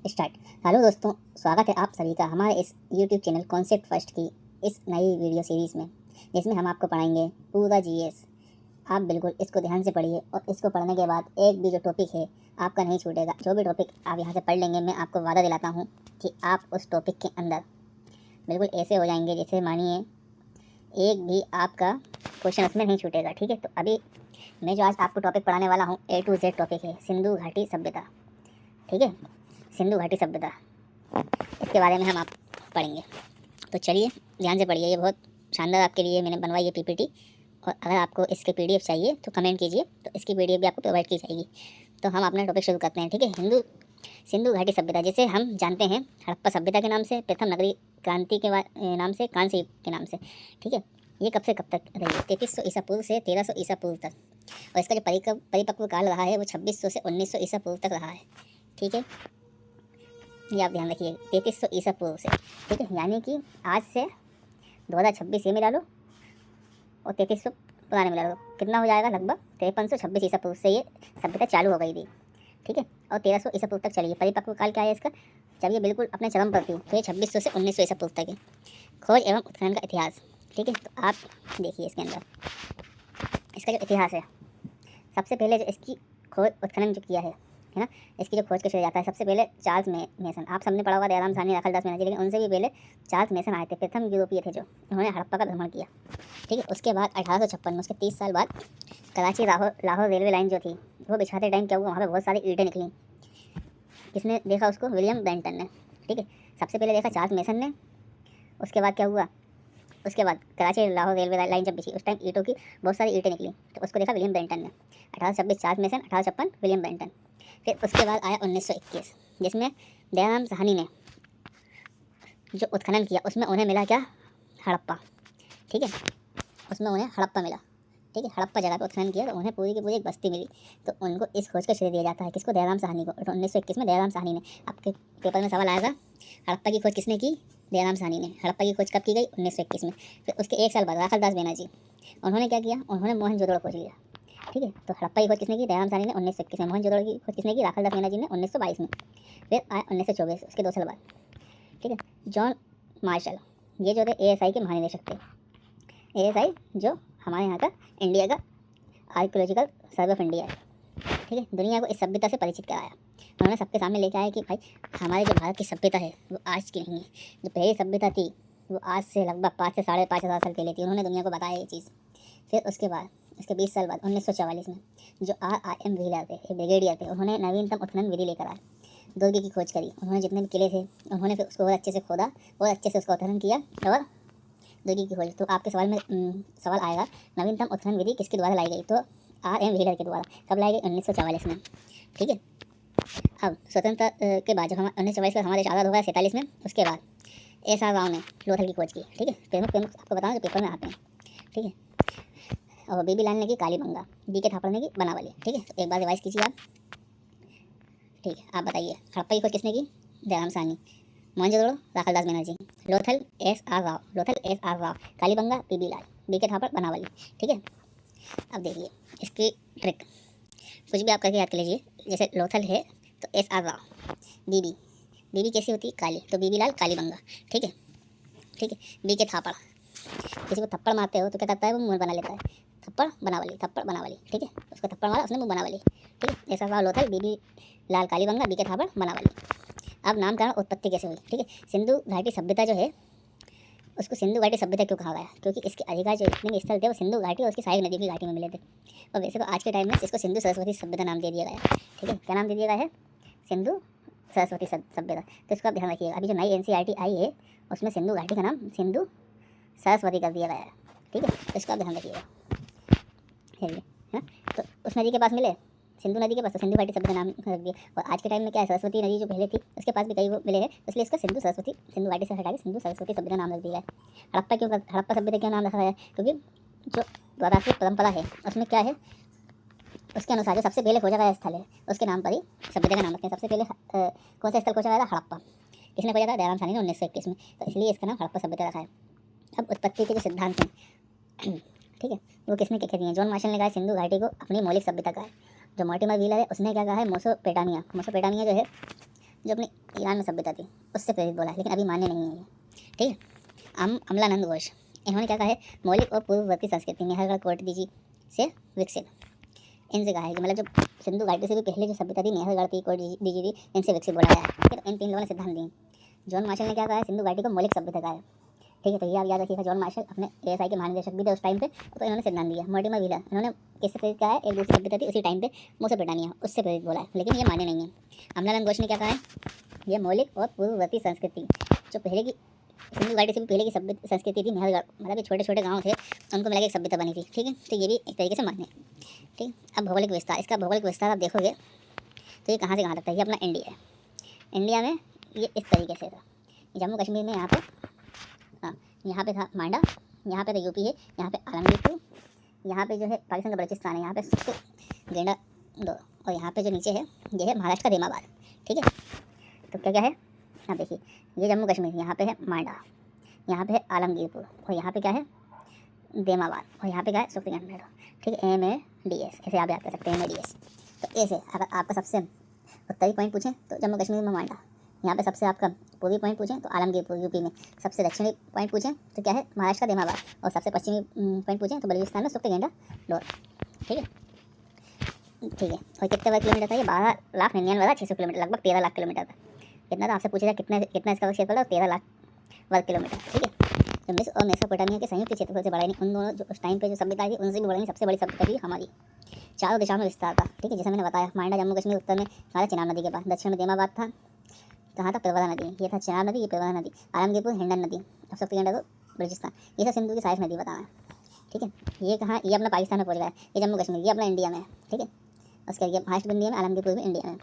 Start. Hello दोस्तों, स्वागत है आप सभी का हमारे इस यूट्यूब चैनल कॉन्सेप्ट फर्स्ट की इस नई वीडियो सीरीज़ में, जिसमें हम आपको पढ़ाएंगे पूरा जीएस। आप बिल्कुल इसको ध्यान से पढ़िए और इसको पढ़ने के बाद एक भी जो टॉपिक है आपका नहीं छूटेगा। जो भी टॉपिक आप यहाँ से पढ़ लेंगे, मैं आपको वादा दिलाता हूँ कि आप उस टॉपिक के अंदर बिल्कुल ऐसे हो जाएंगे जैसे मानिए एक भी आपका क्वेश्चन उसमें नहीं छूटेगा। ठीक है, तो अभी मैं जो आज आपको टॉपिक पढ़ाने वाला हूँ A to Z टॉपिक है सिंधु घाटी सभ्यता। ठीक है, सिंधु घाटी सभ्यता, इसके बारे में हम आप पढ़ेंगे। तो चलिए ध्यान से पढ़िए, ये बहुत शानदार आपके लिए मैंने बनवाई है पीपीटी। और अगर आपको इसके पीडीएफ चाहिए तो कमेंट कीजिए, तो इसकी पीडीएफ भी आपको प्रोवाइड की जाएगी। तो हम अपना टॉपिक शुरू करते हैं। ठीक है, सिंधु घाटी सभ्यता, जिसे हम जानते हैं हड़प्पा सभ्यता के नाम से, प्रथम नगरी क्रांति के नाम से, कांस्य युग के नाम से। ठीक है, ये कब से कब तक रही है? 3300 ईसा पूर्व से 1300 ईसा पूर्व तक। और इसका जो परिपक्व काल रहा है वो 2600 से 1900 ईसा पूर्व तक रहा है। ठीक है, ये आप ध्यान रखिए, 3300 ईसा पूर्व से। ठीक है, यानी कि आज से 2026 ये मिला लो और 3300 पुराने मिला लो, कितना हो जाएगा? लगभग 5326 ईसा पूर्व से ये सभ्यता चालू हो गई थी। ठीक है, और 1300 ईसा पूर्व तक चली। परिपक्व काल क्या है इसका? जब ये बिल्कुल अपने चरम पर थी तो ये 2600 से 1900 ईसा पूर्व तक है। खोज एवं उत्खनन का इतिहास। ठीक है, तो आप देखिए इसके अंदर इसका जो इतिहास है, सबसे पहले जो इसकी खोज उत्खनन जो किया है ना, इसकी जो खोज के श्रेय जाता है सबसे पहले चार्ल्स मेसन। आप सबने पढ़ा हुआ दयाराम साहनी, राखालदास बनर्जी, लेकिन उनसे भी पहले चार्ल्स मेसन आए थे। प्रथम यूरोपीय थे जो, उन्होंने हड़प्पा का भ्रमण किया। ठीक है, उसके बाद 1856 में, उसके 30 साल बाद कराची लाहौर रेलवे लाइन जो थी वो बिछाते टाइम क्या हुआ, वहाँ पर बहुत सारी ईंटें निकली। किसने देखा उसको? विलियम बेंटन ने। ठीक है, सबसे पहले देखा चार्ल्स मेसन ने। उसके बाद क्या हुआ? उसके बाद कराची लाहौर रेलवे लाइन जब बिछी उस टाइम ईंटों की बहुत सारी ईंटें निकली, तो उसको देखा विलियम बेंटन ने। 1826 चार्ल्स मेसन, 1856 विलियम बेंटन। फिर उसके बाद आया 1921, जिसमें दयाराम साहनी ने जो उत्खनन किया उसमें उन्हें मिला क्या? हड़प्पा। ठीक है, उसमें उन्हें हड़प्पा मिला। ठीक है, हड़प्पा जगह पर उत्खनन किया तो उन्हें पूरी की पूरी एक बस्ती मिली। तो उनको इस खोज का श्रेय दिया जाता है। किसको? दयाराम साहनी को। 1921 में दयाराम साहनी ने। आपके पेपर में सवाल आएगा हड़प्पा की खोज किसने की? दयाराम साहनी ने। हड़प्पा की खोज कब की गई? 1921 में। फिर उसके एक साल बाद राखालदास बनर्जी, उन्होंने क्या किया? उन्होंने मोहनजोदड़ो खोज लिया। ठीक है, तो हड़प्पा की खोज किसने की? दयाराम साहनी ने 1921 में। मोहनजोदड़ो की खोज किसने की? राखालदास बनर्जी ने 1922 में। फिर आया 1924, उसके 2 साल बाद। ठीक है, जॉन मार्शल, ये जो थे एएसआई के महानिदेशक थे। एएसआई जो हमारे यहाँ का इंडिया का आर्कियोलॉजिकल सर्वे ऑफ इंडिया है। ठीक है, दुनिया को इस सभ्यता से परिचित कराया। उन्होंने सबके सामने लेके आया कि भाई हमारे जो भारत की सभ्यता है वो आज की नहीं है। जो पहली सभ्यता थी वो आज से लगभग 5 से 5,500 साल पहले थी। उन्होंने दुनिया को बताया ये चीज़। फिर उसके बाद उसके 20 साल बाद 1944 में जो RIM व्हीलर थे, एक ब्रिगेडियर थे, उन्होंने नवीनतम उत्खनन विधि लेकर आए। दुर्ग की खोज करी उन्होंने, जितने भी किले थे उन्होंने फिर उसको और अच्छे से खोदा और अच्छे से उसका उत्खनन किया और दुर्ग की खोज। तो आपके सवाल में सवाल आएगा नवीनतम उत्खनन विधि किसके द्वारा लाई गई? तो RIM व्हीलर के द्वारा। कब लाई गई? 1944 में। ठीक है, अब स्वतंत्रता के बाद जब हम 1944 में हमारा देश आज़ाद हो गया 47 में, उसके बाद SR राव ने लोथल की खोज की। ठीक है, प्रमुख आपको बताऊँ जो पेपर में आते हैं। ठीक है, और BB लाल ने की कालीबंगा, BK थापड़ ने की बनावली। ठीक है, तो एक बार रिवाइज कीजिए आप। ठीक है, आप बताइए हड़प्पा की खोज किसने की? दयाराम साहनी। मोहनजोदड़ो राखालदास बनर्जी। लोथल SR राव। कालीबंगा BB लाल। BK थापड़ बनावली। ठीक है, अब देखिए इसकी ट्रिक कुछ भी आप करके याद कर लीजिए। जैसे लोथल है तो SR राव। बीबी कैसी होती है? काली, तो BB लाल कालीबंगा। ठीक है, ठीक है। BK थापड़, किसी को थप्पड़ मारते हो तो क्या करता है? वो मुंह बना लेता है, थप्पड़ बनावली, थप्पड़ बनावली। ठीक है, उसको थप्पड़ मारा उसने मुंह बनावली। ठीक है, SR राव लोथल, BB लाल कालीबंगा, BK थापड़ बनावली। अब नामकरण उत्पत्ति कैसे हुई? ठीक है, सिंधु घाटी सभ्यता जो है उसको सिंधु घाटी सभ्यता क्यों कहा गया? क्योंकि इसके अधिकांश जो इतने स्थल थे वो सिंधु घाटी और उसकी सहायक नदी की घाटी में मिले थे। और वैसे तो आज के टाइम में इसको सिंधु सरस्वती सभ्यता नाम दे दिया गया है। ठीक है, क्या नाम दे दिया गया है? सिंधु सरस्वती सभ्यता। तो इसका आप ध्यान रखिएगा। अभी जो नई NCERT आई है उसमें सिंधु घाटी का नाम सिंधु सरस्वती कर दिया गया है। ठीक है, तो इसका आप ध्यान रखिएगा। है, तो उस नदी के पास मिले, सिंधु नदी के पास, तो सिंधु घाटी सभ्यता नाम रख दिया। और आज के टाइम में क्या है, सरस्वती नदी जो पहले थी उसके पास भी कई वो मिले हैं, इसलिए इसका सिंधु घाटी से हटा के सिंधु सरस्वती सभ्यता नाम रख दिया है। हड़प्पा सभ्यता क्यों नाम रखा है? क्योंकि जो द्वारात्रिक परंपरा है उसमें क्या है, उसके अनुसार जो सबसे पहले खोजा गया स्थल है उसके नाम पर ही सभ्यता का नाम रखते हैं। सबसे पहले कौन सा स्थल खोजा गया था? हड़प्पा। किसने खोजा था? दयाराम साहनी ने 1921 में। तो इसलिए इसका नाम हड़प्पा सभ्यता रखा है। अब उत्पत्ति के जो सिद्धांत हैं ठीक है, वो किसने क्या दिए? जॉन मार्शल ने कहा सिंधु घाटी को अपनी मौलिक सभ्यता का है। जो मॉर्टिमर व्हीलर है उसने क्या कहा है? मोसोपोटामिया जो है जो अपनी ईरान में सभ्यता थी उससे प्रेरित बोला है, लेकिन अभी मान्य नहीं है ये। ठीक है। अमलानंद घोष, इन्होंने क्या कहा है, मौलिक और पूर्ववर्ती संस्कृति मेहरगढ़ कोटडीजी से विकसित। इनसे कहा है कि मतलब जो सिंधु घाटी से भी पहले जो सभ्यता थी मेहरगढ़ थी, कोटडीजी थी, इनसे विकसित बोला गया है। ठीक है। इन 3 लोगों ने सिद्धांत दिए। जॉन मार्शल ने क्या कहा है, सिंधु घाटी को मौलिक सभ्यता कहा है। ठीक है। तो ये आप याद रखिएगा, जॉन मार्शल अपने एएसआई के महानिदेशक भी थे उस टाइम पे, तो इन्होंने सिद्धांत दिया। मॉर्टिमर व्हीलर, इन्होंने किससे प्रेरित कहा है, एक दूसरी सभ्यता थी उसी टाइम पे मेसोपोटामिया, उससे प्रेरित बोला है, लेकिन ये मान्य नहीं है। अमलानंद घोष ने क्या कहा है, ये मौलिक और पूर्ववर्ती संस्कृति जो पहले की सिंधु घाटी से भी पहले की सभ्य संस्कृति थी मेहरगढ़, मतलब ये छोटे छोटे गाँव थे, उनको मिला के एक सभ्यता बनी थी। ठीक है। तो ये भी एक तरीके से मान्य है। ठीक। अब भौगोलिक विस्तार, इसका भौगोलिक विस्तार आप देखोगे तो ये कहाँ से कहाँ तक था, ये अपना इंडिया है। इंडिया में ये इस तरीके से था, जम्मू कश्मीर में यहाँ पे, हाँ यहाँ पे था मांडा, यहाँ पे तो यूपी है, यहाँ पे आलमगीर, यहाँ पे जो है पाकिस्तान का बलूचिस्तान है, यहाँ पे गेंडा दो, और यहाँ पे जो नीचे है ये है महाराष्ट्र का देमाबाद। ठीक है। तो क्या क्या है, यहाँ देखिए, ये जम्मू कश्मीर, यहाँ पे है मांडा, यहाँ पे है आलमगीरपुर, और यहाँ पे क्या है देमाबाद, और यहाँ पे क्या है सुख्तीगढ़। ठीक है। MADS ऐसे आप याद कर सकते हैं, MADS। तो ऐसे अगर आपका सबसे उत्तरी पॉइंट पूछें तो जम्मू कश्मीर में मांडा, यहाँ पे सबसे आपका पूर्वी पॉइंट पूछें तो आलमगीरपुर यूपी में, सबसे दक्षिणी पॉइंट पूछें तो क्या है महाराष्ट्र का देमाबाद, और सबसे पश्चिमी पॉइंट पूछें तो बलूचिस्तान में सुख्तीगढ़ डोर। ठीक है। ठीक है। और कितने वर्ग किलोमीटर था ये, 12,99,600 किलोमीटर, लगभग 13 लाख किलोमीटर था। कितना था आपसे पूछा था, कितना इसका क्षेत्रफल है, 13 लाख वर्ग किलोमीटर। ठीक है। तो मिस्र और मेसोपोटामिया के संयुक्त क्षेत्रफल से बड़ा नहीं, उन दोनों जो उस टाइम पे जो सभ्यता थी उनसे भी बड़ा नहीं, सबसे बड़ी सभ्यता थी हमारी। चारों दिशाओं में विस्तार था। ठीक है। जैसे मैंने बताया, मांडा जम्मू कश्मीर उत्तर में हमारा चिनाब नदी के पास, दक्षिण में देमाबाद था, कहाँ था प्रवरा नदी, ये था चिनाब नदी, ये प्रवरा नदी, आलमगीरपुर हिंडन नदी, अब सुख्तीगढ़ बलूचिस्तान, ये सब सिंधु की सहायक नदी बताना है। ठीक है। ये कहाँ, ये अपना पाकिस्तान में पहुँच गया है, ये जम्मू कश्मीर, ये अपना इंडिया में है। ठीक है। उसके ये महाराष्ट्र में इंडिया में, आलमगीरपुर भी इंडिया में।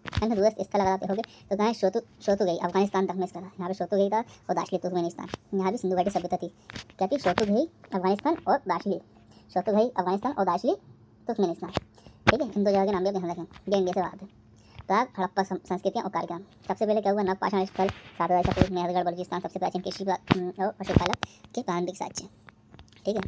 है ना। दूरस्थ स्थल अगर आप देखोगे तो कहाँ है, शोतुगई अफगानिस्तान तक में इसका था, यहाँ पे शोतुगई था, और दाशली तुर्कमेनिस्तान, यहाँ भी सिंधु घाटी सभ्यता थी। क्या थी, शोतुगई अफगानिस्तान और दाशली, शोतुगई अफगानिस्तान और दाशली तुर्कमेनिस्तान। ठीक है। इन 2 जगह के नाम भी ध्यान रखें, ये इंडिया से बाहर थे। प्राग हड़प्पा संस्कृतियाँ और कार्यक्रम, सबसे पहले क्या हुआ, नवपाषाण स्थल, 7,000 ईसा पूर्व, मेहरगढ़ बलूचिस्तान, सबसे प्राचीन कृषि और पशुपालक के प्रारंभिक साक्ष्य। ठीक है।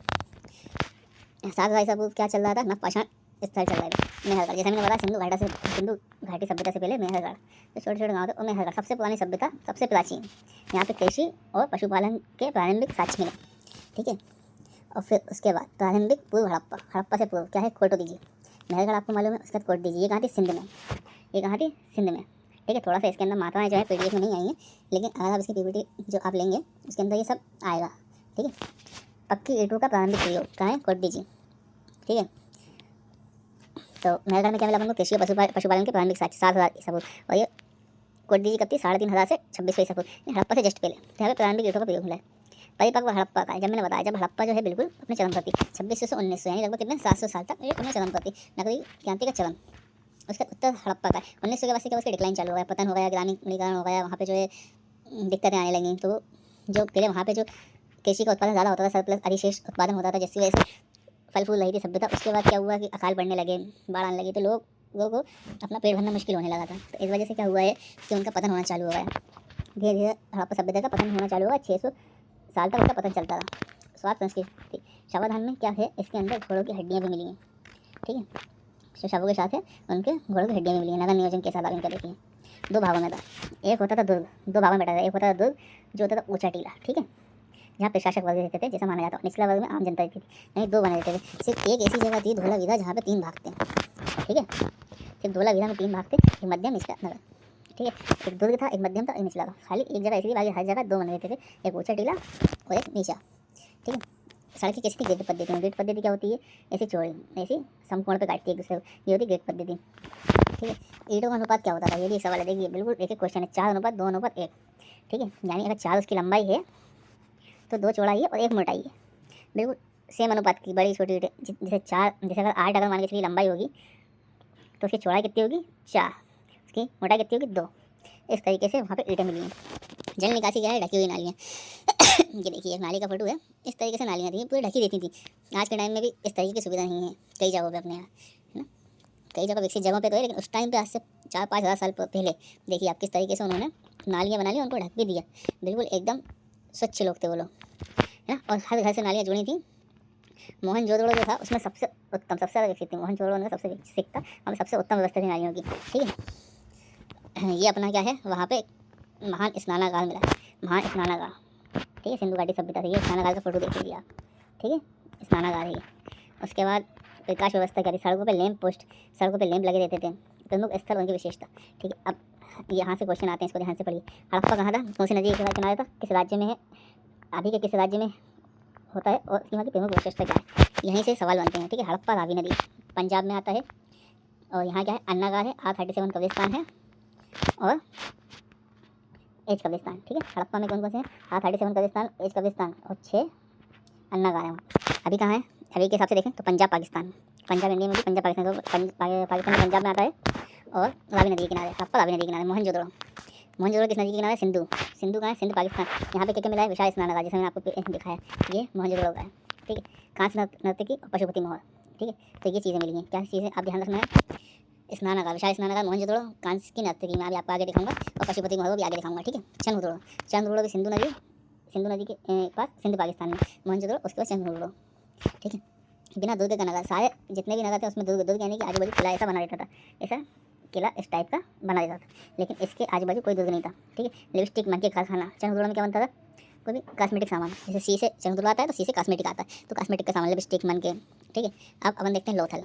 7,000 ईसा पूर्व क्या चल रहा था, नवपाषाण स्थल चल रहा था मेहरगढ़, जैसे मैंने बताया सिंधु घाटी सभ्यता से पहले मेहरगढ़, तो छोटे छोटे गाँव थे, और मेहरगढ़ सबसे पुरानी सभ्यता, सबसे प्राचीन, यहाँ पे कृषि और पशुपालन के प्रारंभिक साक्ष्य मिले। ठीक है। और फिर उसके बाद प्रारंभिक पूर्व हड़प्पा, हड़प्पा से पूर्व क्या है, कोटडीजी, मेहरगढ़ आपको मालूम है, उसके बाद कोटडीजी, ये कहाँ थी, सिंध में, ये कहाँ थी, सिंध में। ठीक है। थोड़ा सा इसके अंदर मात्राएं जो है PDF में नहीं आई हैं, लेकिन अगर आप इसकी PPT जो आप लेंगे उसके अंदर ये सब आएगा। ठीक है। पक्की ईंटों का प्रारंभिक प्रयोग कहाँ है, कोटडीजी। ठीक है। तो मेहरगढ़ में क्या मिला हमको, कृषि और पशुपालन के प्रारंभिक साक्ष्य, 7,000 ईसा पूर्व, और ये कोटडीजी कब थी, 3,500 से 2600 ईसा पूर्व, हड़प्पा से जस्ट पहले, तो यहाँ पे प्रारंभिक ईंटों का प्रयोग मिला है। परिपक्व हड़प्पा का, जब मैंने बताया, जब हड़प्पा जो है बिल्कुल अपने चरम पर थी, 2600 से 1900, यानी लगभग कितने 700 साल तक ये अपने चरम पर थी, नगरीय क्रांति का चरम। उसका उत्तर हड़प्पा का 1900 के बाद से क्या, उसका डिक्लाइन चालू हो गया, पतन हो गया, ग्रामीणीकरण हो गया, वहाँ पे जो है दिक्कतें आने लगी। तो जो पहले वहाँ पे जो कृषि का उत्पादन ज़्यादा होता था, सरप्लस अधिशेष उत्पादन होता था, जिसकी वजह से फल फूल रही थी सभ्यता। उसके बाद क्या हुआ कि अकाल पड़ने लगे, बाढ़ आने लगी, तो लोगों को अपना पेट भरना मुश्किल होने लगा था। तो इस वजह से क्या हुआ है कि उनका पतन होना चालू हो गया, धीरे धीरे हड़प्पा सभ्यता का पतन होना चालू हुआ। 600 साल तक उसका पतन चलता था। स्वाद संस्कृति, शवाधान में क्या है, इसके अंदर घोड़ों की हड्डियाँ भी मिली हैं। ठीक है। जो शवों के साथ है उनके घोड़ों की हड्डियाँ भी मिली हैं, नगर नियोजन के साथ आप इनका देखिए। 2 भागों में था, एक होता था दुर्ग, 2 भागों में बैठा था, एक होता था दुर्ग जो होता था ऊँचा टीला। ठीक है। जहाँ प्रशासक वर्ग रहते थे, जैसा माना जाता है, निचला वर्ग में आम जनता रहती थी, यानी 2 बने रहते थे। सिर्फ एक ऐसी जगह थी धोलावीरा जहाँ पे 3 भाग थे। ठीक है। सिर्फ धोलावीरा में 3 भाग थे, एक मध्यम, निचला, नगर। ठीक है। एक दुर्ग था, एक मध्यम था, एक निचला था, खाली एक जगह ऐसी थी, बाकी हर जगह 2 बने रहते थे, एक ऊँचा टीला और एक नीचा। ठीक है। सड़कें कैसी थी, गेट पद्धति में। गेट पद्धति क्या होती है, ऐसी चौड़ी, ऐसी समकोण पे काटती है एक दूसरे को, ये होती गेट पद्धति। ठीक है। ईंटों का अनुपात क्या होता था, ये भी एक सवाल है, देखिए बिल्कुल एक एक क्वेश्चन है, 4:2:1। ठीक है। यानी अगर 4 उसकी लंबाई है तो 2 चौड़ाई है और 1 मोटाई है, बिल्कुल सेम अनुपात की, बड़ी छोटी ईंटें। जैसे 4, जैसे अगर 8 अगर मान के चलिए लंबाई होगी तो उसकी चौड़ाई कितनी होगी, 4, उसकी मोटाई कितनी होगी, 2। इस तरीके से वहाँ पे ईंटें मिली हैं। जल निकासी क्या है, ढकी हुई नालियाँ। ये देखिए एक नाली का फोटो है, इस तरीके से नालियाँ थी, पूरी ढकी रहती थी। आज के टाइम में भी इस तरीके की सुविधा नहीं है कई जगहों पे अपने यहाँ, है ना। कई जगह विकसित जगहों पे तो है, लेकिन उस टाइम पे आज से 4-5 हज़ार साल पहले देखिए आप किस तरीके से उन्होंने नालियाँ बना ली, उनको ढक भी दिया, बिल्कुल एकदम स्वच्छ लोग थे वो लोग, है ना। और हर घर से नालियाँ जुड़ी थी। मोहनजोदड़ो जो था उसमें सबसे उत्तम, सबसे ज़्यादा विकसित थी मोहनजोदड़ो में, सबसे विकसित था, वहाँ सबसे उत्तम व्यवस्था थी नालियों की। ठीक है। ये अपना क्या है, वहाँ पे महान स्नानागार मिला है, महान स्नानागार। ठीक है, सिंधु घाटी सभ्यता से ये स्नानागार का फोटो देख लीजिए आप। ठीक है, स्नानागार है ये। उसके बाद प्रकाश व्यवस्था क्या थी, सड़कों पे लैंप पोस्ट, सड़कों पे लैंप लगे रहते थे। प्रमुख स्थल उनकी विशेषता। ठीक है, अब यहाँ से क्वेश्चन आते हैं, इसको ध्यान से पढ़िए। हड़प्पा कहाँ था, कौन सी नदी के किनारे था, किस राज्य में है, अभी के किस राज्य में होता है, और इसकी वहाँ की प्रमुख विशेषता क्या है, यहीं से सवाल बनते हैं। ठीक है, हड़प्पा रावी नदी पंजाब में आता है, और यहाँ क्या है, अन्नागार है, R37 कब्रिस्तान है, और एज कब्रिस्तान। ठीक है, हड़प्पा में कौन कौन से हैं, R37 कब्रिस्तान, एज कब्रिस्तान, और 6 अन्नागार है वहाँ। अभी कहाँ है, अभी के हिसाब से देखें तो पंजाब पाकिस्तान, पंजाब इंडिया में भी पंजाब पाकिस्तान, तो पाकिस्तान में पंजाब में आता है, और रावी नदी के किनारे, हड़प्पा रावी नदी के किनारे। मोहनजोदड़ो, मोहनजोदड़ो किस नदी के किनारे, सिंधु, सिंधु कहाँ है, सिंधु पाकिस्तान। यहाँ पे क्या मिला है, विशाल स्नानागार, जैसे मैंने आपको दिखाया, ये मोहनजोदड़ो का है। ठीक है, कांस्य नर्तकी और पशुपति महल। ठीक है, तो ये चीज़ें मिली हैं, क्या चीज़ें आप ध्यान रखना है, स्नानागार, विशाल स्नानागार, मोहनजोदड़ो, कांस्य की नर्तकी मैं अभी आपको आगे दिखाऊंगा, और पशुपति महल भी आगे दिखाऊंगा। ठीक है, चंद्रद्रोण, चंद्रद्रोण भी सिंधु नदी, सिंधु नदी के पास, सिंधु पाकिस्तान में, मोहनजोदड़ो, उसके बाद चंद्रद्रोण। ठीक है, बिना दुर्ग का नगर, सारे जितने भी नगर थे उसमें दुर्ग, दुर्ग यानी कि आजू बाजू किला ऐसा बना देता था, ऐसा किला इस टाइप का बना देता था, लेकिन इसके आजू बाजू कोई दुर्ग नहीं था। ठीक है, लिपस्टिक मन के कारखाना, चंद्रद्रोण में क्या बनता था, कोई भी कॉस्मेटिक सामान, जैसे सी से चंद्रद्रोण आता है तो सी से कॉस्मेटिक आता है, तो कॉस्मेटिक का सामान, लिपस्टिक मन के। ठीक है, अब अपन देखते हैं लोथल,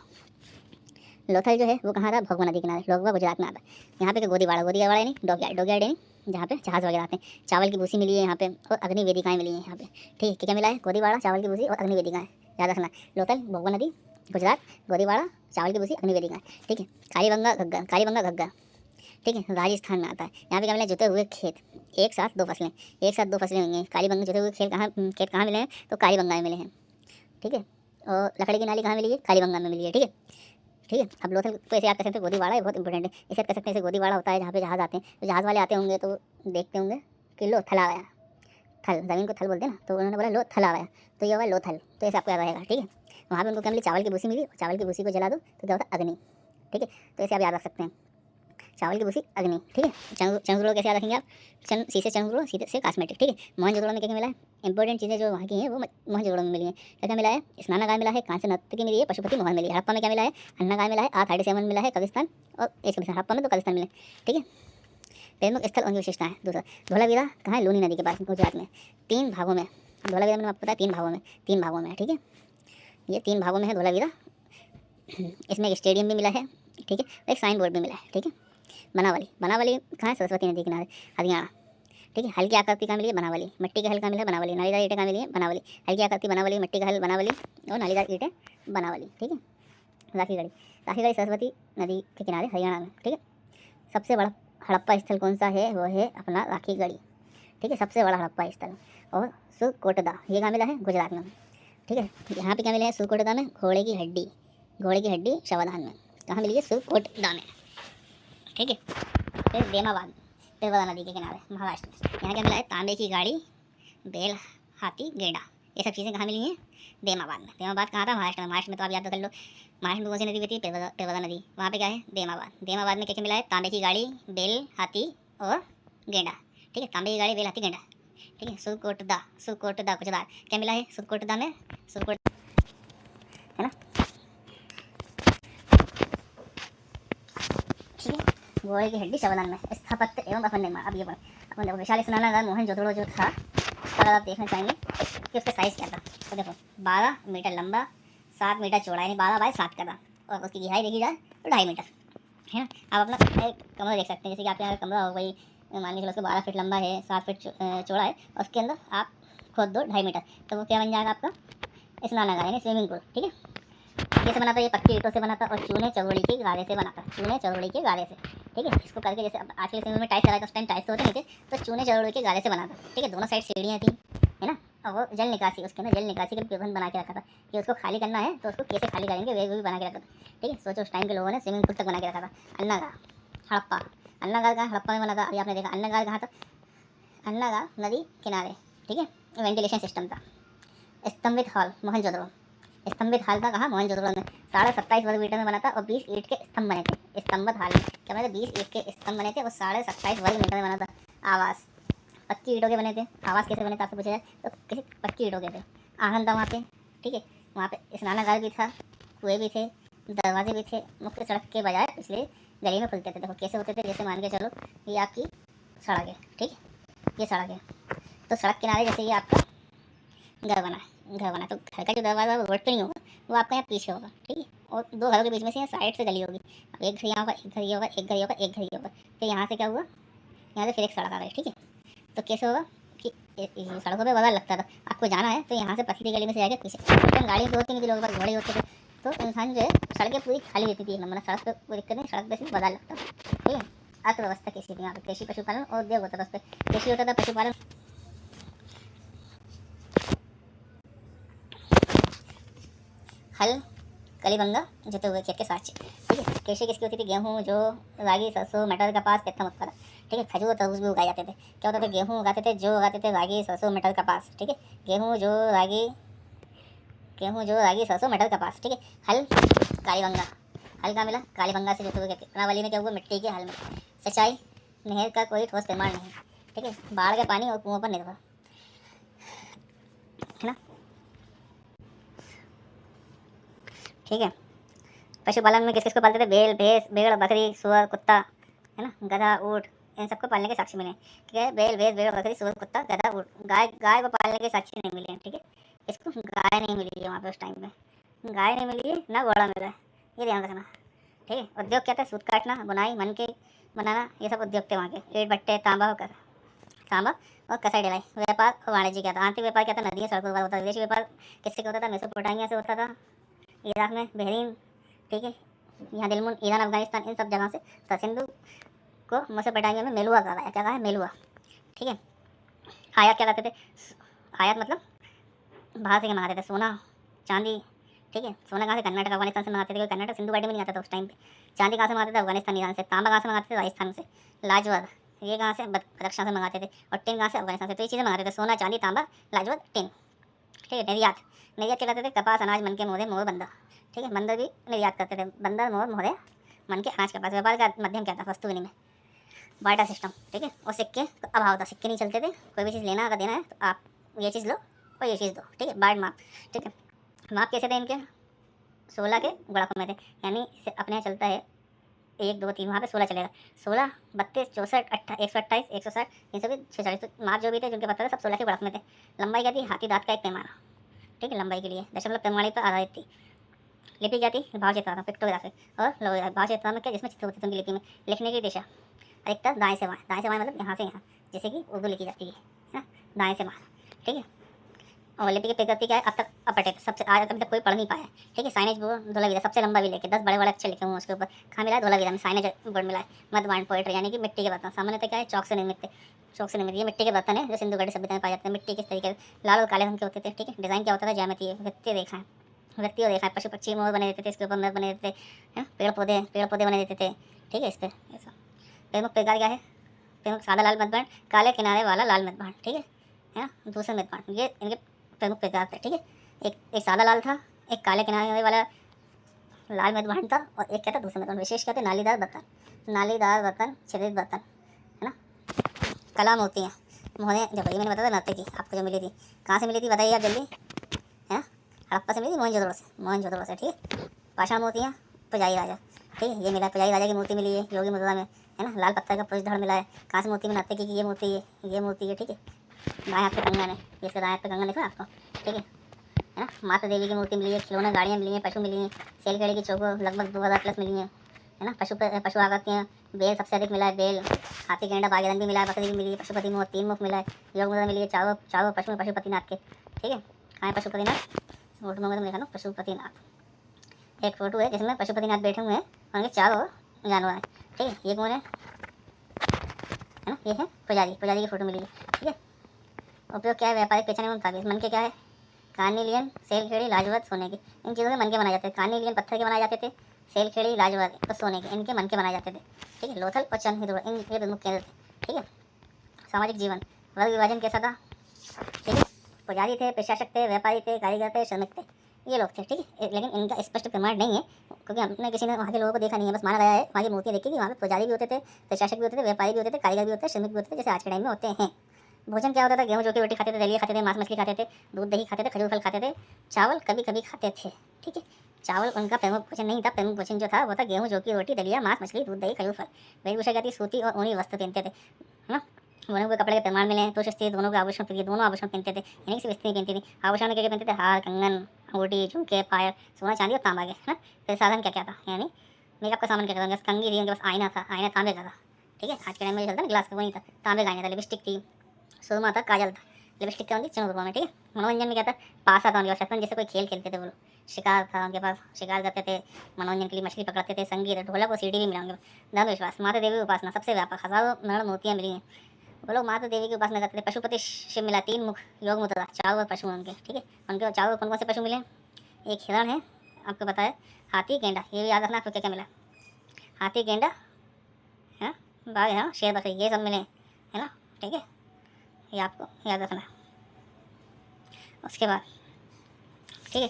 लोथल जो है वो कहाँ था, भगवा नदी किनारे, भगवा गुजरात में आता है। यहाँ पे क्या, गोदीवाड़ा, गोदीवाड़ा यानी डॉकयार्ड, डॉकयार्ड यानी जहाँ पे जहाज़ वगैरह आते हैं। चावल की भूसी मिली है यहाँ पे, और अग्नि वेदिकाएँ मिली हैं यहाँ पे। ठीक है, क्या मिला है, गोदीवाड़ा, चावल की भूसी और अग्नि वेदिकाएँ, याद रखना। लोथल, भगवा नदी, गुजरात, गोदीवाड़ा, चावल की भूसी, अग्नि वेदिकाएँ। ठीक है, कालीबंगा घग्गर, कालीबंगा घग्गर। ठीक है, राजस्थान में आता है। यहाँ पे क्या मिला है, जुते हुए खेत, एक साथ दो फसलें, एक साथ दो फसलें हुई हैं। कालीबंगा जुते हुए खेत कहाँ मिले हैं, तो कालीबंगा में मिले हैं। ठीक है, और लकड़ी की नाली कहाँ मिली है, कालीबंगा में मिली है। ठीक है, ठीक है, अब लोथल को ऐसे याद कर सकते हैं, गोदीवाड़ा, ये बहुत इंपॉर्टेंट है, इसे याद कर सकते हैं। जैसे गोदीवाड़ा होता है जहाँ पे जहाज़ आते हैं, तो जहाज़ वाले आते होंगे तो देखते होंगे कि लो थल आ गया, थल, ज़मीन को थल बोलते हैं ना, तो उन्होंने बोला लो थल आ गया, तो ये हुआ लोथल, तो ऐसे आपको याद रहेगा। ठीक है, वहाँ पे उनको क्या मिली, चावल की भूसी मिली, और चावल की भूसी को जला दो तो क्या होता है, अग्नि। ठीक है, तो ऐसे आप याद रख सकते हैं, चावल की भूसी, अग्नि। ठीक है, चंद्रद्रोण कैसे याद रखेंगे आप, सी से चंद्रद्रोण, सी से कॉस्मेटिक। ठीक है, मोहनजोदड़ो में क्या क्या मिला है, इंपॉर्टेंट चीज़ें जो वहाँ की हैं वो मोहनजोदड़ो में मिली हैं। क्या क्या मिला है, स्नानागार मिला है, कांस्य नर्तकी मिली है, पशुपति महल मिली है। हड़प्पा में क्या मिला है, अन्नागार मिला है, R37 मिला है, कब्रिस्तान और एज कब्रिस्तान। हड़प्पा में तो कब्रिस्तान मिले। ठीक है, प्रमुख स्थल उनकी विशेषताएं। दूसरा, धोलावीरा कहाँ है, लूनी नदी के पास, गुजरात में, 3 भागों में। धोलावीरा मैंने आपको बताया 3 भागों में, 3 भागों में है। ठीक है, ये 3 भागों में है धोलावीरा। इसमें एक स्टेडियम भी मिला है। ठीक है, एक साइन बोर्ड भी मिला है। ठीक है, बनावली, बनावली कहाँ है, सरस्वती नदी किनारे, हरियाणा। ठीक है, हल्की आकृति कहाँ मिली है, बनावली, मिट्टी का हल कहाँ मिला है, बनावली, नालीदार ईंटें कहाँ मिली है, बनावली, हल्की आकृति बनावली, मिट्टी का हल बनावली, और नालीदार ईंटें बनावली। ठीक है, राखीगढ़ी, राखीगढ़ी सरस्वती नदी के किनारे, हरियाणा में। ठीक है, सबसे बड़ा हड़प्पा स्थल कौन सा है, वो है अपना राखीगढ़ी। ठीक है, सबसे बड़ा हड़प्पा स्थल। और सुरकोटदा, ये कहाँ मिला है, गुजरात में। ठीक है, यहाँ पे क्या मिला है, सुरकोटदा में घोड़े की हड्डी, घोड़े की हड्डी शवाधान में, कहाँ मिली है, सुरकोटदा में। ठीक है, फिर देमाबाद, पेरवदा नदी के किनारे, महाराष्ट्र में। यहाँ क्या मिला है, तांबे की गाड़ी, बैल, हाथी, गेंडा, ये सब चीज़ें कहाँ मिली हैं, देमाबाद में। देमाबाद कहाँ था, महाराष्ट्र में। महाराष्ट्र में तो आप याद कर लो, महाराष्ट्र में कौन सी नदी बहती है, पेरवदा नदी, वहाँ पे क्या है, देमाबाद। देमाबाद में क्या क्या मिला है, तांबे की गाड़ी, बैल, हाथी और गेंडा। ठीक है, तांबे की गाड़ी, बैल, हाथी, गेंडा। ठीक है, सुरकोटदा, सुरकोटदा गुजरात, क्या मिला है, सुरकोटदा में, सुरकोट है ना। ठीक है, घोड़े की हड्डी शवाधान में, स्थापत्य एवं अपन निर्माण। अब ये अपन देखो, विशाल स्नानागार मोहनजोदड़ो जो था, उसका आप देखना चाहेंगे कि उसका साइज़ क्या था। तो देखो 12 मीटर लंबा, 7 मीटर चौड़ा, यानी 12 बाय 7 का था, और उसकी गहराई देखी जाए तो 2.5 मीटर है ना। आप अपना एक कमरा देख सकते हैं, जैसे कि आपके यहाँ कमरा हो, वही मान के चलो उसका 12 फीट लंबा है, 7 फीट चौड़ा है, और उसके अंदर आप खोद दो 2.5 मीटर, तो वो क्या बन जाएगा आपका, स्नानागार यानी स्विमिंग पूल। ठीक है, कैसे बना था, ये पक्की ईंटों से बना था, और चूने चवड़ी के गारे से बना था, चूने चवड़ी के गारे से। ठीक है, इसको करके जैसे अब आज के समय में टाइल्स लगाए तो उस टाइम टाइल्स तो होते नहीं थे, तो चूने चवड़ी के गारे से बना था। ठीक है, दोनों साइड सीढ़ियाँ थी, है ना, और वो जल निकासी, उसके अंदर जल निकासी का प्रबंध बना के रखा था कि उसको खाली करना है तो उसको कैसे खाली करेंगे, वे भी बना के रखा था। ठीक है, सोचो उस टाइम के लोगों ने स्विमिंग पूल तक बना के रखा था। अन्नागार, हड़प्पा, अन्नागार कहाँ, हड़प्पा में बना था। अभी आपने देखा अन्नागार कहाँ था, अन्नागार नदी किनारे। ठीक है, वेंटिलेशन सिस्टम था। स्तंभित हॉल, मोहनजोदड़ो, स्तंभित हाल था कहाँ, मोहनजोदड़ो में, 27.5 वर्ग मीटर में बना था, और 20 ईंट के स्तंभ बने थे। स्तंभित हाल में क्या बने थे, 20 ईंट के स्तंभ बने थे, और 27.5 वर्ग मीटर में बना था। आवास, पक्की ईंटों के बने थे। आवास कैसे बने थे आपसे पूछा जाए तो किसी पक्की ईंटों के थे। आंगन था वहाँ पे। ठीक है, वहाँ पे स्नानागार भी था, कुएँ भी थे, दरवाजे भी थे। मुख्य सड़क के बजाय पिछले गली में खुलते थे। देखो कैसे होते थे, जैसे मान के चलो ये आपकी सड़क है, ठीक है, ये सड़क है, तो सड़क किनारे जैसे ये आपका घर बना है, घर बना, तो घर का जो दरवाज़ा वो रोड पे नहीं होगा, वो आपका यहाँ पीछे होगा, ठीक है, और दो घरों के बीच में से यहाँ साइड से गली होगी। अब एक घर यहाँ होगा, एक घर ये होगा, एक घर ये होगा, एक घर ये होगा, तो यहाँ से क्या हुआ, यहाँ से फिर एक सड़क आ गई, ठीक है। तो कैसे होगा कि सड़कों पे बाजार लगता था, आपको जाना है तो यहाँ से पतली गली में से जाके पीछे, तो गाड़ी तो होती नहीं थी, लोगों के पास घोड़े होते थे, तो इंसान जो है सड़कें पूरी खाली रहती थी, एक नंबर, सड़क पर कोई दिक्कत नहीं, सड़क पर सिर्फ बाजार लगता था, ठीक है। अर्थव्यवस्था कैसी थी यहाँ पे, कृषि पशुपालन और उद्योग होता था, उस पर कृषि होता था, पशुपालन, हल, कलीबंगा जोते हुए खेत के साथ, ठीक है। कृषि किसकी होती थी, गेहूँ, जौ, रागी, सरसों, मटर, कपास, प्रथम उत्पादन, ठीक है। खजूर और तरबूज भी उगाए जाते थे। क्या होता था, गेहूँ उगाते थे, जौ उगाते थे, रागी, सरसों, मटर, कपास, ठीक है। गेहूँ, जौ, रागी, गेहूँ, जौ, रागी, सरसों, मटर, कपास, ठीक है। हल, कालीबंगा, हल कहाँ मिला, कालीबंगा से जोते हुए खेत। रंगावली में क्या हुआ, मिट्टी के हल में। सिंचाई, नहर का कोई ठोस निर्माण नहीं, ठीक है। बाढ़ के पानी और कुओं पर निर्भर, है ना, ठीक है। पशुपालन में किस किस को पालते थे, बैल, भैंस, भेड़, बकरी, सुअर, कुत्ता, है ना, गधा, ऊँट, इन सबको पालने के साक्षी मिले, ठीक है। बैल, भैंस, भेड़, बकरी, सुअर, कुत्ता, गधा, ऊँट। गाय, गाय को पालने के साक्षी नहीं मिले हैं, ठीक है। इसको गाय नहीं मिली है वहाँ पे उस टाइम पे, गाय नहीं मिली है ना घोड़ा मिला है, ये ध्यान रखना, ठीक है। उद्योग क्या था, सूत काटना, बुनाई, मन के बनाना, ये सब उद्योग थे वहाँ के। ईंट भट्टे, तांबा और कसाई ढलाई। व्यापार और वाणिज्य क्या था, आंतरिक व्यापार क्या था, नदियों सड़कों पर होता था। विदेशी व्यापार किससे होता था, मेसोपोटामिया से होता था, इराक में बहरीन, ठीक है, यहाँ दिलमुन, ईरान, अफगानिस्तान, इन सब जगह से था। सिंधु को मेसोपोटामिया में मेलुआ कहा गया, क्या कहा है, मेलुआ, ठीक है। आयात क्या कहते थे, आयात मतलब बाहर से क्या मंगाते थे, सोना, चांदी, ठीक है। सोना कहाँ से, कर्नाटक, अफगानिस्तान से मंगाते थे, कर्नाटक सिंधु घाटी में नहीं आता था उस टाइम पे। चांदी कहाँ से मंगाते थे, अफगानिस्तान, ईरान से। तांबा कहाँ से मंगाते थे, राजस्थान से। लाजवद ये कहाँ से, बदख्शां से मंगाते थे। और टिन कहाँ से, अफगानिस्तान से। तो ये चीज़ें मंगाते थे, सोना, चांदी, तांबा, लाजवद, टिन, ठीक है। निर्यात, निर्यात क्या करते थे, कपास, अनाज, मन के मोहरे, मोर, बंदर, ठीक है। बंदर भी निर्यात करते थे, बंदर, मोर, मोहरे, मन के, अनाज, कपास। व्यापार का माध्यम क्या था, वस्तु विनिमय, बार्टर सिस्टम, ठीक है। और सिक्के का अभाव था, सिक्के नहीं चलते थे। कोई भी चीज़ लेना अगर देना है तो आप ये चीज़ लो और ये चीज़ दो, ठीक है। बार्ड माप, ठीक है। माप कैसे थे इनके, 16 के गुणकों में थे, यानी अपने यहाँ चलता है 1 2 3, वहाँ पे 16 चलेगा। 16 32 64 128 160 320 46, तो माप जो भी थे जिनके पता था सब 16 के गुणक में थे। लंबाई क्या थी, हाथी दांत का एक पैमाना, ठीक है, लंबाई के लिए दशमलव पैमाने पर आधारित थी। लिपि क्या थी, भाव चित्रात्मक, पिक्टोग्राफी, और लोगोग्राफी। भाव चित्रात्मक क्या, जिसमें चित्र होते थे उनकी लिपि में। लिखने की दिशा अधिकतर दाएं से बाएं, दाएं से बाएं मतलब यहाँ से यहाँ, जैसे कि उर्दू लिखी जाती है ना, दाएं से बाएं, ठीक है। और लिपि की प्रकृति क्या है, अब तक अपठित, सबसे आज अभी तक कोई पढ़ नहीं पाया, ठीक है। साइनेज बोर्ड धोलावीरा सबसे लंबा भी लेके 10 बड़े बड़े अक्षर लिखे हुए उसके ऊपर, कहाँ मिला है, धोलावीरा में साइनेज बोर्ड मिला है। मधुबाण पोएट्री यानी कि मिट्टी के बर्तन, सामान्यतः क्या है, चौक से निर्मित थे, चौक से निर्मित। ये मिट्टी के बर्तन है जो सिंधु घाटी सभ्यता में पाए जाते हैं। मिट्टी किस तरीके से, लाल और काले रंग के होते थे, ठीक है। डिजाइन क्या होता था, ज्यामितीय, वृत्तीय रेखाएं, वृत्तीय रेखाएं। पशु पक्षी मोर बने देते थे, इसके ऊपर मोर बने देते थे, पेड़ पौधे बने देते थे, ठीक है। इस पर ऐसा प्रमुख प्रकार क्या है, प्रमुख सादा लाल मधुबाण, काले किनारे वाला लाल मधुबाण, ठीक है ना, दूसरा मधुबाण, ये इनके प्रमुख प्रकार थे, ठीक है। एक सादा लाल था, एक काले किनारे वाला लाल मधुबाण था, और एक क्या था, दूसरा मधुबाण। विशेष क्या थे, नालीदार बर्तन, छिद्रित बर्तन, है ना। कला मोतियाँ, मोहरे, जब ये मैंने बताया था नर्तकी की आपको जो मिली थी, कहाँ से मिली थी बताइए आप जल्दी, है ना। हड़प्पा से मिली थी, मोहनजोदड़ो से, ठीक है। पाषाण मोतियाँ, पुजारी राजा, ठीक है, ये मिला, पुजारी राजा की मूर्ति मिली है योगी मुद्रा में, है ना। लाल पत्थर का पुरुष धड़ मिला है, कहाँ से मूर्ति में, नर्तकी की ये मूर्ति है, ठीक है। दाएं हाथ पे कंगन है, इसका दाएं हाथ पे कंगन देखा आपको, ठीक है ना। माता देवी की मूर्ति मिली है, खिलौना, गाड़ियाँ मिली हैं, पशु मिली हैं, सेलखेड़े की चौको लगभग 2000 प्लस मिली हैं, है ना। पशु आकृतियाँ, बेल सबसे अधिक मिला है, बेल, हाथी, गेंडा, बाघेरन भी मिला है, बकरी भी मिली है, पशुपति मुख, 3 मुख मिला है, योग मुद्रा मिली है, चारों पशु पशुपतिनाथ के, ठीक है। कहाँ है पशुपतिनाथ, फोटो में तुम देखा ना, पशुपतिनाथ, एक फोटो है जिसमें पशुपतिनाथ बैठे हुए हैं, उनके चारों जानवर हैं, ठीक है। ये कौन है ना, ये है पुजारी की फोटो मिली है, ठीक है। उपयोग क्या है, व्यापारिक पहचान एवं ताबीज। मन के क्या है, कार्निलियन, सेलखेड़ी, लाजवत, सोने के। इन चीज़ों के मन के बनाए जाते थे। कार्निलियन पत्थर के बनाए जाते थे, सेलखेड़ी, लाजवत तो सोने के, इनके मन के बनाए जाते थे, ठीक है। लोथल और चंद हिंदुआ, इन ये प्रमुख केंद्र थे, ठीक है। सामाजिक जीवन, वर्ग विभाजन कैसा था, ठीक है। पुजारी थे, प्रशासक थे, व्यापारी थे, कारीगर थे, श्रमिक थे, ये लोग थे, ठीक है। लेकिन इनका स्पष्ट प्रमाण नहीं है, क्योंकि हमने किसी ने वहाँ के लोगों को देखा नहीं है, बस माना गया है, वहाँ की मूर्तियाँ देखी कि वहाँ पे पुजारी भी होते थे, प्रशासक भी होते थे, व्यापारी भी होते थे, कारीगर भी होते थे, श्रमिक भी होते थे, जैसे आज के टाइम में होते हैं। भोजन क्या होता था, गेहूँ जौ की रोटी खाते थे, दलिया खाते थे, मांस मछली खाते थे, दूध दही खाते थे, खजूर फल खाते थे, चावल कभी कभी खाते थे, ठीक है। चावल उनका प्रमुख भोजन नहीं था। प्रमुख भोजन जो था वो था गेहूँ, जौ की रोटी, दलिया, मांस, मछली, दूध, दही, खजूर, फल। वेशभूषा क्या थी? सूती और ऊनी वस्त्र पहनते थे, है ना। दोनों को कपड़े के प्रमाण मिले हैं। पुरुष स्त्री दोनों के आभूषण पहनते, दोनों आभूषण पहनते थे, यानी कि सिर्फ स्त्री पहनती थी। आभूषण में क्या पहनते थे? हार, कंगन, अंगूठी, झुमके, पायल, सोना, चांदी और तांबा के, है ना। फिर साधन क्या क्या था, यानी मेकअप का सामान क्या था? कंघी थी, उनके पास आईना था, आईना तांबे का था, ठीक है। आज के टाइम में चलता ना ग्लास का, वो नहीं था, तांबे का आईना था। लिपस्टिक थी, सुरमा था, काजल था। लिपस्टिक क्या होती? चुन में, ठीक है। मनोरंजन में क्या था? पासा था उनके पास, शतरंज जैसे कोई खेल खेलते थे वो लोग। शिकार था उनके पास, शिकार करते थे मनोरंजन के लिए, मछली पकड़ते थे, संगीत, ढोलक और सीढ़ी भी मिला उनके पास। धर्म विश्वास, माता देवी की उपासना सबसे व्यापक, हजारों नर मूर्तियाँ मिली हैं। वो लोग माता देवी की उपासना करते थे। पशुपति शिव मिला, 3 मुख योग मुद्रा, चारों ओर पशु हैं उनके, ठीक है। उनके चारों कौन कौन से पशु मिले? एक हिरण है, आपको पता है, हाथी, गेंडा, ये भी याद रखना आपको क्या क्या मिला। हाथी, गेंडा, है, बाघ, है, शेर, बकरी, ये सब मिले, है ना, ठीक है। ये आपको याद रखना है। उसके बाद, ठीक है,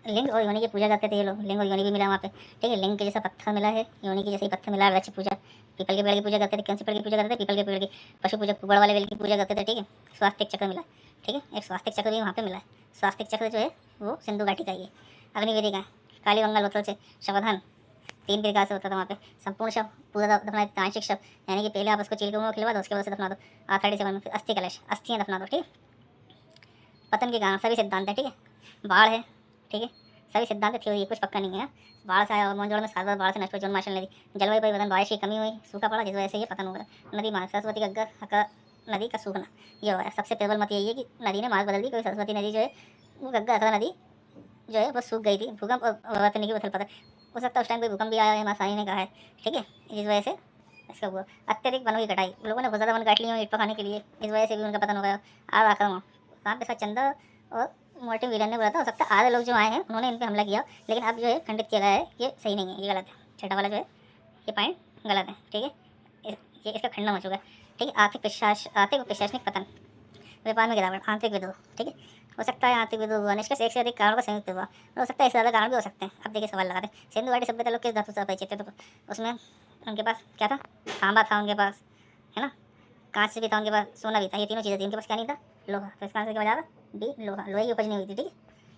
लिंग और योनि की पूजा करते थे ये लोग। लिंग और योनि भी मिला वहाँ पे, ठीक है। लिंग के जैसा पत्थर मिला है, योनि के जैसे ही पत्थर मिला है। वृक्ष पूजा, पीपल के पेड़ की पूजा करते थे। कौन से पेड़ की पूजा करते थे? पीपल के पेड़ की। पशु पूजा, कुबड़ वाले बेल की पूजा करते थे, ठीक है। स्वास्तिक चक्र मिला, ठीक है, एक स्वास्तिक चक्र भी वहाँ पे मिला है। स्वास्तिक चक्र जो है वो सिंधु घाटी का ही है। अग्निवेदी का है। कालीबंगा लोथल से शवधान 3 प्रकार से होता था वहाँ पे। संपूर्ण शव, पूरा दफना, आंशिक शव, यानी कि पहले आप उसको चील के मुँह में खिलवा दो, उसके बाद से दफना दो। आथाड़ी से फिर अस्थि कलश, अस्थियाँ दफना दो, ठीक है। पतन के कारण सभी सिद्धांत है, ठीक है। बाढ़ है, ठीक है, सभी सिद्धांत थ्योरी, कुछ पक्का नहीं है। बाढ़ से आया और मोहनजोड़ में 7 बार बाढ़ से नष्ट हुई जन्माशय नदी। जलवायु परिवर्तन, बारिश की कमी हुई, सूखा पड़ा, जिस वजह से ये पतन हो गया। नदी मार्ग, सरस्वती गग्गा नदी का सूखना, ये हो गया। सबसे प्रबल मत यही है कि नदी ने मार्ग बदल दी। कोई सरस्वती नदी जो है वो गग्गा नदी जो है वो सूख गई थी। भूकंप और वर्तनी की उथल पतन हो सकता है, उस टाइम कोई भूकंप भी आया है, हमारे साई ने कहा है, ठीक है। इस वजह से इसका हुआ। अत्यधिक वनों की कटाई, लोगों ने बहुत ज़्यादा वन काट लिए ईट पकाने के लिए, इस वजह से भी उनका पतन हो गया। आग आक्रमण, वहाँ पे इसका चंदा और मोर्टिन विलन ने बोला था, हो सकता है आधे लोग जो आए हैं उन्होंने इन पर हमला किया, लेकिन अब जो है खंडित किया गया है, ये सही नहीं है, ये गलत है। छठा वाला जो है ये पॉइंट गलत है, ठीक है। ये इसका खंडन हो चुका है, ठीक है। आर्थिक और प्रशासनिक पतन, व्यापार में गिरावट, आंतरिक विद्रोह, ठीक है। हो सकता है आंतरिक विद्रोह हुआ, निष्कर्ष एक से अधिक कारणों का संयुक्त हुआ, हो सकता है इससे ज़्यादा कारण भी हो सकते हैं। अब देखिए सवाल लगाते हैं, सिंधु घाटी सभ्यता लोग किस धातु से परिचित थे? तो उसमें उनके पास क्या था? तांबा था उनके पास, है ना, कांच भी था उनके पास, सोना भी था, ये तीनों चीज़ें थी। उनके पास क्या नहीं था? लोहा। तो इसका आंसर क्या हो जाएगा? डी, लोहा। लोहे की उपज नहीं हुई थी, ठीक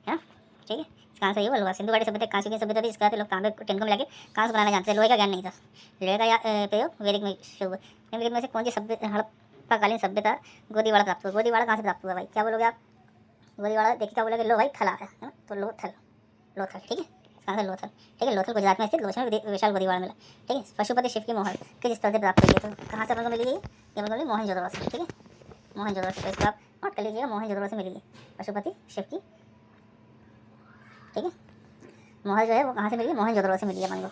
है ना, ठीक है। इसका आंसर ये हुआ लोहा। सिंधु घाटी सभ्यता कांच की सभ्यता थी, इसके बाद लोग तांबे टिन को मिला के कांच बनाना जानते थे, लोहे का ज्ञान नहीं था। लोहे का प्रयोग वैदिक में शुरू हुआ। निम्नलिखित में से कौन सी सभ्यता, हड़प्पाकालीन सभ्यता गोदीवाड़ा प्राप्त हुआ? गोदीवाड़ा कहाँ से प्राप्त हुआ भाई? क्या बोलोगे आप? गोदीवाड़ा देखिए क्या बोलोगे? लो भाई, थल आ रहा है ना, तो लोथल, लोथल, ठीक है। इसका आंसर लोथल, ठीक है। लोथल गुजरात में स्थित लोचन विशाल गोदीवाड़ा मिला, ठीक है। पशुपति शिव की मोहर किस स्थल से प्राप्त हुई है? तो कहाँ से अपन को मिली? ये अपन को मिली मोहनजोदड़ो से, ठीक है, मोहनजोदड़ो से। तो इसको आप नोट कर लीजिएगा, मोहनजोदड़ो से मिली है पशुपति शिव की, ठीक है। मोहर जो है वो कहाँ से मिली है? मोहनजोदड़ो से मिली है अपन को,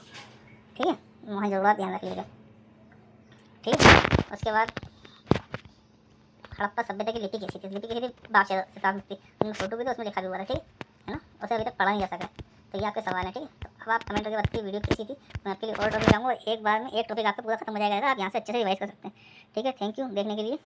ठीक है। मोहनजोदड़ो आप ध्यान रख लीजिएगा, ठीक है। उसके बाद हड़प्पा सभ्यता की लिपि कैसी थी? लिपि कैसी थी? बाप शताब्दी थी, उनकी फोटो भी तो उसमें लिखा भी हुआ था, ठीक है ना। उसे अभी तक पढ़ा नहीं जा सका, तो ये आपके सवाल है, ठीक है। तो अब आप कमेंट करके बताइए वीडियो कैसी थी। मैं आपके लिए और टॉपिक लाऊंगा, एक बार में एक टॉपिक आपका पूरा खत्म हो जाएगा, आप यहाँ से अच्छे से रिवाइज कर सकते हैं, ठीक है। थैंक यू देखने के लिए।